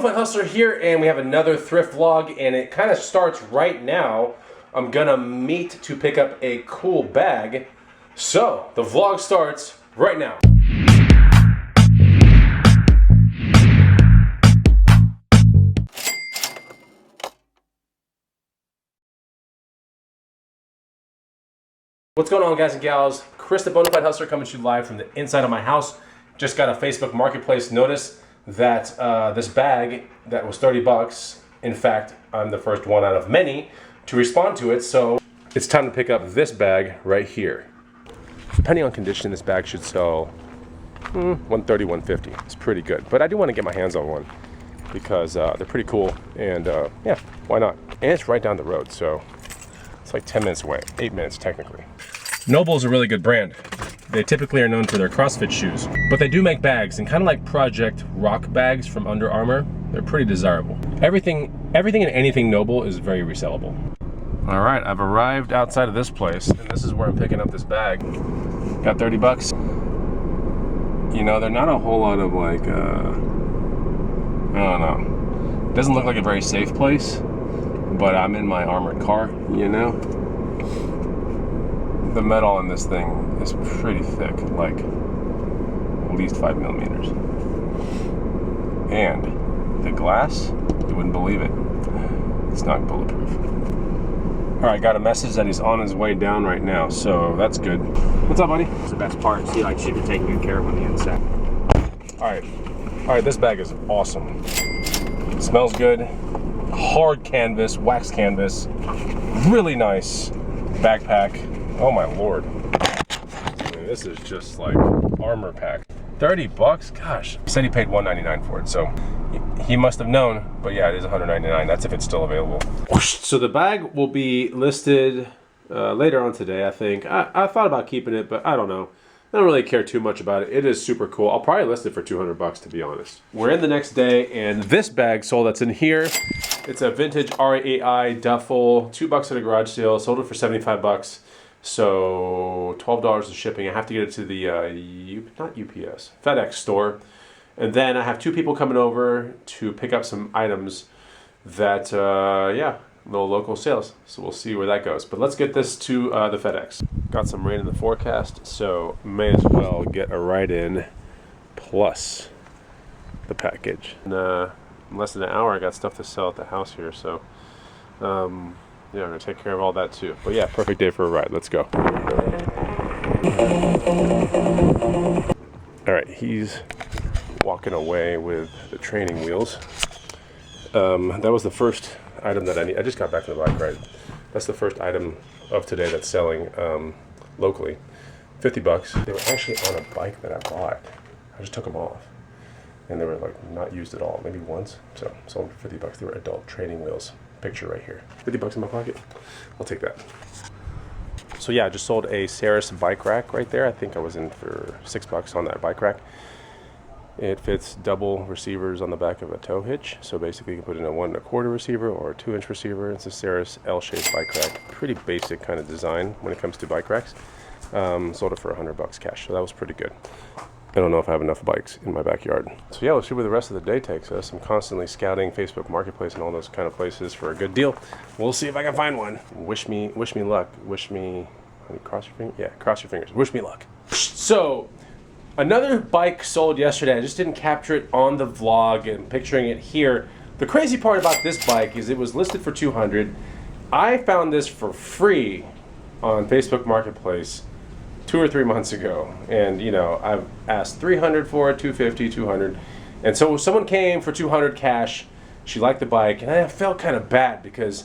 Bonafide Hustler here, and we have another thrift vlog, and it kind of starts right now. I'm gonna meet to pick up a cool bag. So, the vlog starts right now. What's going on, guys and gals? Chris the Bonafide Hustler coming to you live from the inside of my house. Just got a Facebook Marketplace notice that this bag that was 30 bucks, in fact, I'm the first one out of many to respond to it, so it's time to pick up this bag right here. Depending on condition, this bag should sell $130, $150. It's pretty good, but I do want to get my hands on one because they're pretty cool, and yeah, why not? And it's right down the road, so it's like 10 minutes away, 8 minutes technically. Noble is a really good brand. They typically are known for their CrossFit shoes, but they do make bags, and kind of like Project Rock bags from Under Armour, they're pretty desirable. Everything and anything Noble is very resellable. All right, I've arrived outside of this place, and this is where I'm picking up this bag. Got 30 bucks. You know, they're not a whole lot of like, I don't know. It doesn't look like a very safe place, but I'm in my armored car, you know? The metal on this thing is pretty thick, like at least 5 millimeters. And the glass, you wouldn't believe it, it's not bulletproof. All right, got a message that he's on his way down right now, so that's good. What's up, buddy? It's the best part. See, like, should be taking good care of on the inside. All right, this bag is awesome. It smells good. Hard canvas, wax canvas, really nice backpack. Oh my lord. I mean, this is just like armor pack. 30 bucks? Gosh. He said he paid $199 for it, so he must have known, but yeah, it is $199. That's if it's still available. So the bag will be listed later on today, I think. I thought about keeping it, but I don't know. I don't really care too much about it. It is super cool. I'll probably list it for 200 bucks, to be honest. We're in the next day, and this bag sold that's in here. It's a vintage RAI duffel, $2 at a garage sale. Sold it for 75 bucks. So $12 of shipping. I have to get it to the not UPS, FedEx store, and then I have two people coming over to pick up some items that yeah, little local sales. So we'll see where that goes. But let's get this to the FedEx. Got some rain in the forecast, so may as well get a ride-in plus the package. And in less than an hour, I got stuff to sell at the house here, so. Yeah, I'm gonna take care of all that too. But yeah, perfect day for a ride. Let's go. All right, he's walking away with the training wheels. That was the first item that I need. I just got back from the bike ride. That's the first item of today that's selling locally. 50 bucks. They were actually on a bike that I bought. I just took them off. And they were like not used at all, maybe once. So sold them for 50 bucks. They were adult training wheels. Picture right here. 50 bucks in my pocket. I'll take that. So yeah, I just sold a Ceres bike rack right there. I think I was in for $6 on that bike rack. It fits double receivers on the back of a tow hitch. So basically you can put in a 1 1/4 receiver or a 2-inch receiver. It's a Ceres L-shaped bike rack. Pretty basic kind of design when it comes to bike racks. Sold it for $100 cash, so that was pretty good. I don't know if I have enough bikes in my backyard. So yeah, let's see where the rest of the day takes us. I'm constantly scouting Facebook Marketplace and all those kind of places for a good deal. We'll see if I can find one. Wish me luck. Wish me, cross your fingers? Yeah, cross your fingers. Wish me luck. So, another bike sold yesterday. I just didn't capture it on the vlog and picturing it here. The crazy part about this bike is it was listed for $200. I found this for free on Facebook Marketplace 2 or 3 months ago, and you know, I've asked $300 for it, $250, $200, and so someone came for $200 cash. She liked the bike, and I felt kind of bad because,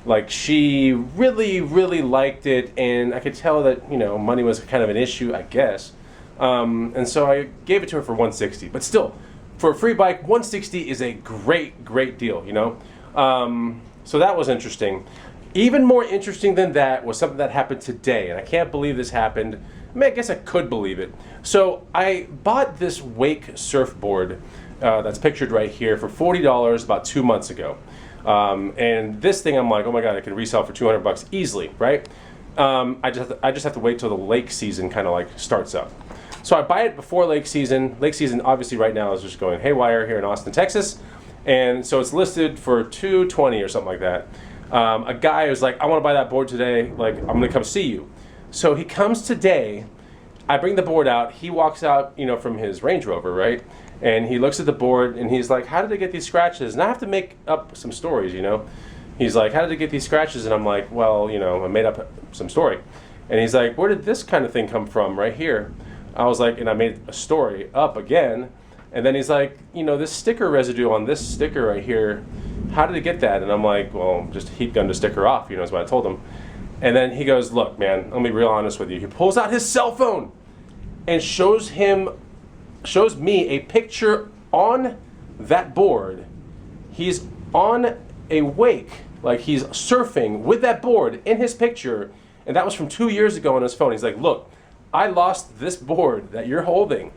like, she really liked it, and I could tell that, you know, money was kind of an issue, I guess. And so I gave it to her for $160. But still, for a free bike, $160 is a great deal, you know. So that was interesting. Even more interesting than that was something that happened today, and I can't believe this happened. I mean, I guess I could believe it. So I bought this Wake surfboard that's pictured right here for $40 about 2 months ago. And this thing, I'm like, oh my God, I can resell for 200 bucks easily, right? I just have to wait till the lake season kind of like starts up. So I buy it before lake season. Lake season obviously right now is just going haywire here in Austin, Texas. And so it's listed for $220 or something like that. A guy was like, I want to buy that board today. Like, I'm going to come see you. So he comes today. I bring the board out. He walks out, you know, from his Range Rover, right? And he looks at the board and he's like, how did I get these scratches? And I have to make up some stories, you know? He's like, how did I get these scratches? And I'm like, well, you know, I made up some story. And he's like, where did this kind of thing come from right here? I was like, and I made a story up again. And then he's like, you know, this sticker residue on this sticker right here, how did it get that? And I'm like, well, just heat gunned a sticker off, you know, is what I told him. And then he goes, look, man, I'll be real honest with you. He pulls out his cell phone and shows me a picture on that board. He's on a wake, like he's surfing with that board in his picture, and that was from 2 years ago on his phone. He's like, look, I lost this board that you're holding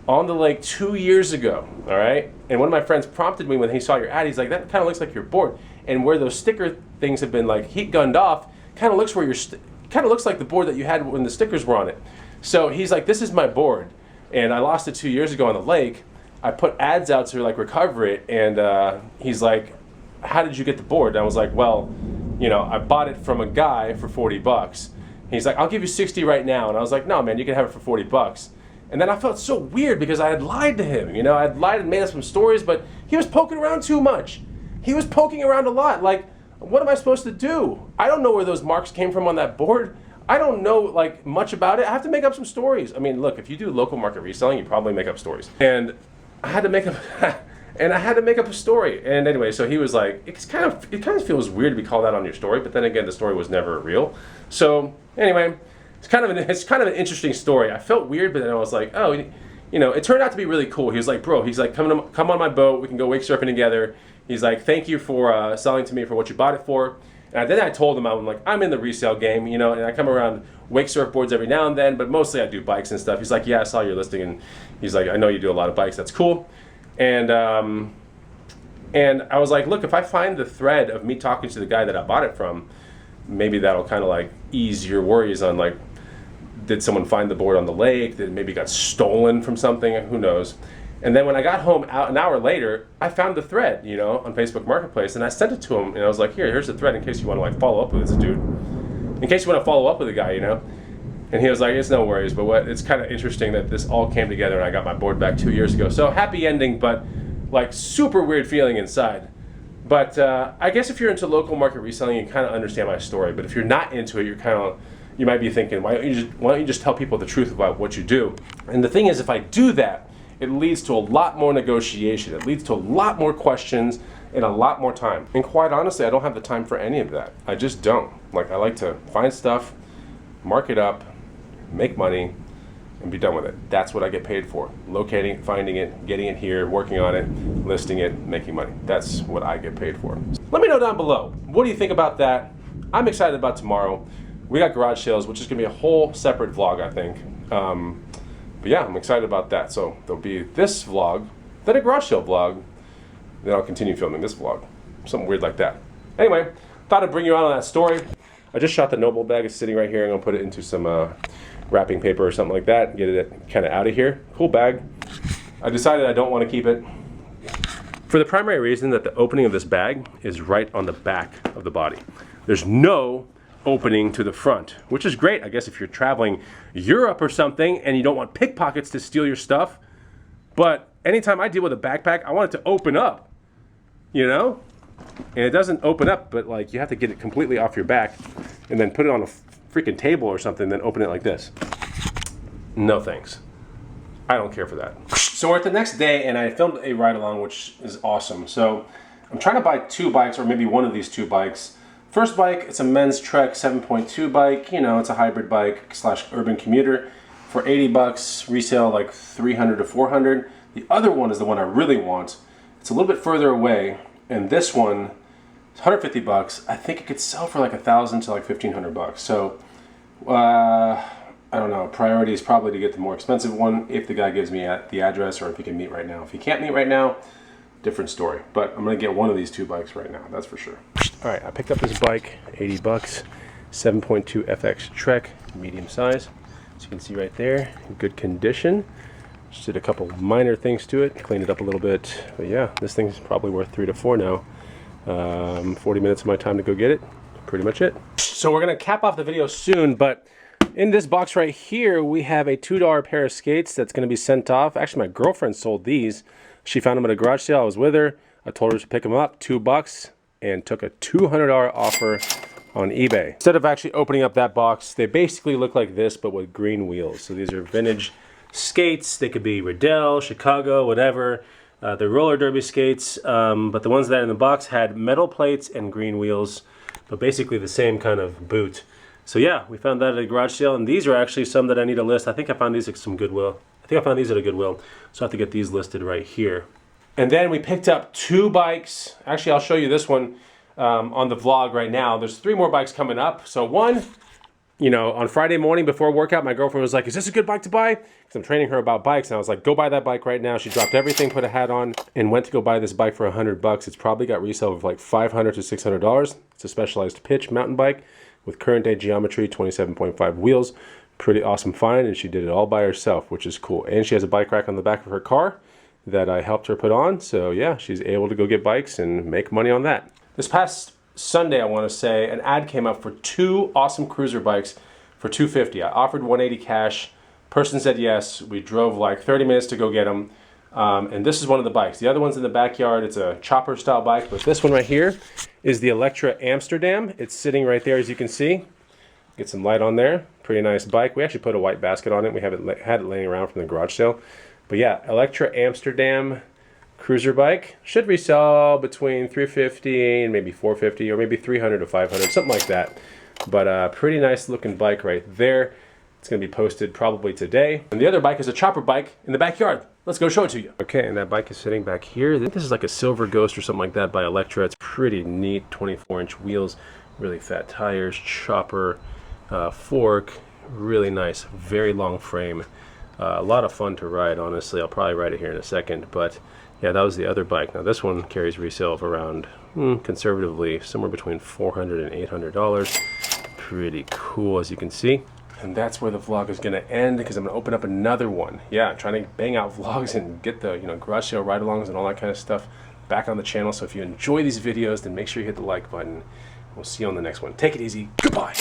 on the lake 2 years ago, all right? And one of my friends prompted me when he saw your ad, he's like, that kind of looks like your board. And where those sticker things have been like heat gunned off, kind of looks like the board that you had when the stickers were on it. So he's like, this is my board. And I lost it 2 years ago on the lake. I put ads out to like recover it. And he's like, how did you get the board? And I was like, well, you know, I bought it from a guy for 40 bucks. He's like, I'll give you 60 right now. And I was like, no, man, you can have it for 40 bucks. And then I felt so weird because I had lied to him. You know, I had lied and made up some stories, but he was poking around too much. He was poking around a lot. Like, what am I supposed to do? I don't know where those marks came from on that board. I don't know like much about it. I have to make up some stories. I mean, look, if you do local market reselling, you probably make up stories. And I had to make up a story. And anyway, so he was like, it kind of feels weird to be called out on your story, but then again, the story was never real. So anyway, it's kind of an interesting story. I felt weird, but then I was like, oh, you know, it turned out to be really cool. He was like, bro, he's like, come on my boat. We can go wake surfing together. He's like, thank you for selling to me for what you bought it for. And then I told him, I'm like, I'm in the resale game, you know, and I come around wake surfboards every now and then, but mostly I do bikes and stuff. He's like, yeah, I saw your listing, and he's like, I know you do a lot of bikes. That's cool. And I was like, look, if I find the thread of me talking to the guy that I bought it from, maybe that'll kind of like ease your worries on like, did someone find the board on the lake? Did it maybe got stolen from something? Who knows? And then when I got home an hour later, I found the thread, you know, on Facebook Marketplace, and I sent it to him, and I was like, here's the thread in case you want to like follow up with this dude. In case you want to follow up with a guy, you know. And he was like, it's no worries, but it's kind of interesting that this all came together and I got my board back 2 years ago. So happy ending, but like super weird feeling inside. But I guess if you're into local market reselling, you kind of understand my story. But if you're not into it, you might be thinking, why don't you just tell people the truth about what you do? And the thing is, if I do that, it leads to a lot more negotiation. It leads to a lot more questions and a lot more time. And quite honestly, I don't have the time for any of that. I just don't. Like, I like to find stuff, mark it up, make money, and be done with it. That's what I get paid for. Locating, finding it, getting it here, working on it, listing it, making money. That's what I get paid for. Let me know down below. What do you think about that? I'm excited about tomorrow. We got garage sales, which is gonna be a whole separate vlog, I think. But yeah, I'm excited about that. So there'll be this vlog, then a garage sale vlog, then I'll continue filming this vlog. Something weird like that. Anyway, thought I'd bring you on that story. I just shot the Noble bag. It's sitting right here. I'm gonna put it into some wrapping paper or something like that and get it kind of out of here. Cool bag. I decided I don't want to keep it for the primary reason that the opening of this bag is right on the back of the body. There's no opening to the front, which is great, I guess, if you're traveling Europe or something and you don't want pickpockets to steal your stuff. But anytime I deal with a backpack, I want it to open up, you know? And it doesn't open up, but like you have to get it completely off your back and then put it on a freaking table or something, then open it like this. No thanks. I don't care for that. So we're at the next day and I filmed a ride along, which is awesome. So I'm trying to buy 2 bikes, or maybe one of these 2 bikes. First bike, it's a men's Trek 7.2 bike. You know, it's a hybrid bike / urban commuter for 80 bucks, resale like 300 to 400. The other one is the one I really want. It's a little bit further away, and this one is 150 bucks. I think it could sell for like 1,000 to like 1,500 bucks. So, I don't know. Priority is probably to get the more expensive one if the guy gives me the address, or if he can meet right now. If he can't meet right now, different story. But I'm gonna get one of these 2 bikes right now, that's for sure. All right, I picked up this bike, 80 bucks, 7.2 FX Trek, medium size. As you can see right there, in good condition. Just did a couple minor things to it, cleaned it up a little bit. But yeah, this thing's probably worth 3 to 4 now. 40 minutes of my time to go get it. Pretty much it. So we're gonna cap off the video soon, but in this box right here, we have a $2 pair of skates that's gonna be sent off. Actually, my girlfriend sold these. She found them at a garage sale. I was with her. I told her to pick them up, $2, and took a $200 offer on eBay. Instead of actually opening up that box, they basically look like this, but with green wheels. So these are vintage skates. They could be Riddell, Chicago, whatever. They're roller derby skates, but the ones that are in the box had metal plates and green wheels, but basically the same kind of boot. So yeah, we found that at a garage sale, and these are actually some that I need to list. I think I found these at some Goodwill. I think I found these at a Goodwill, so I have to get these listed right here. And then we picked up 2 bikes. Actually, I'll show you this one on the vlog right now. There's 3 more bikes coming up. So one, you know, on Friday morning before workout, my girlfriend was like, is this a good bike to buy? Because I'm training her about bikes, and I was like, go buy that bike right now. She dropped everything, put a hat on, and went to go buy this bike for $100. It's probably got resale of like $500 to $600. It's a specialized pitch mountain bike with current day geometry, 27.5 wheels. Pretty awesome find, and she did it all by herself, which is cool. And she has a bike rack on the back of her car that I helped her put on. So yeah, she's able to go get bikes and make money on that. This past Sunday, I want to say, an ad came up for 2 awesome cruiser bikes for $250. I offered $180 cash. Person said yes. We drove like 30 minutes to go get them. And this is one of the bikes. The other one's in the backyard. It's a chopper style bike, but this one right here is the Electra Amsterdam. It's sitting right there, as you can see. Get some light on there. Pretty nice bike. We actually put a white basket on it. We had it laying around from the garage sale. But yeah, Electra Amsterdam cruiser bike. Should resell between $350 and maybe $450, or maybe $300 to $500, something like that. But pretty nice looking bike right there. It's gonna be posted probably today. And the other bike is a chopper bike in the backyard. Let's go show it to you. Okay, and that bike is sitting back here. I think this is like a Silver Ghost or something like that by Electra. It's pretty neat, 24-inch wheels, really fat tires, chopper, fork, really nice, very long frame. A lot of fun to ride, honestly. I'll probably ride it here in a second, but yeah, that was the other bike. Now this one carries resale of around, conservatively, somewhere between $400 and $800. Pretty cool, as you can see. And that's where the vlog is gonna end, because I'm gonna open up another one. Yeah, trying to bang out vlogs and get the, garage sale ride-alongs and all that kind of stuff back on the channel. So if you enjoy these videos, then make sure you hit the like button. We'll see you on the next one. Take it easy. Goodbye.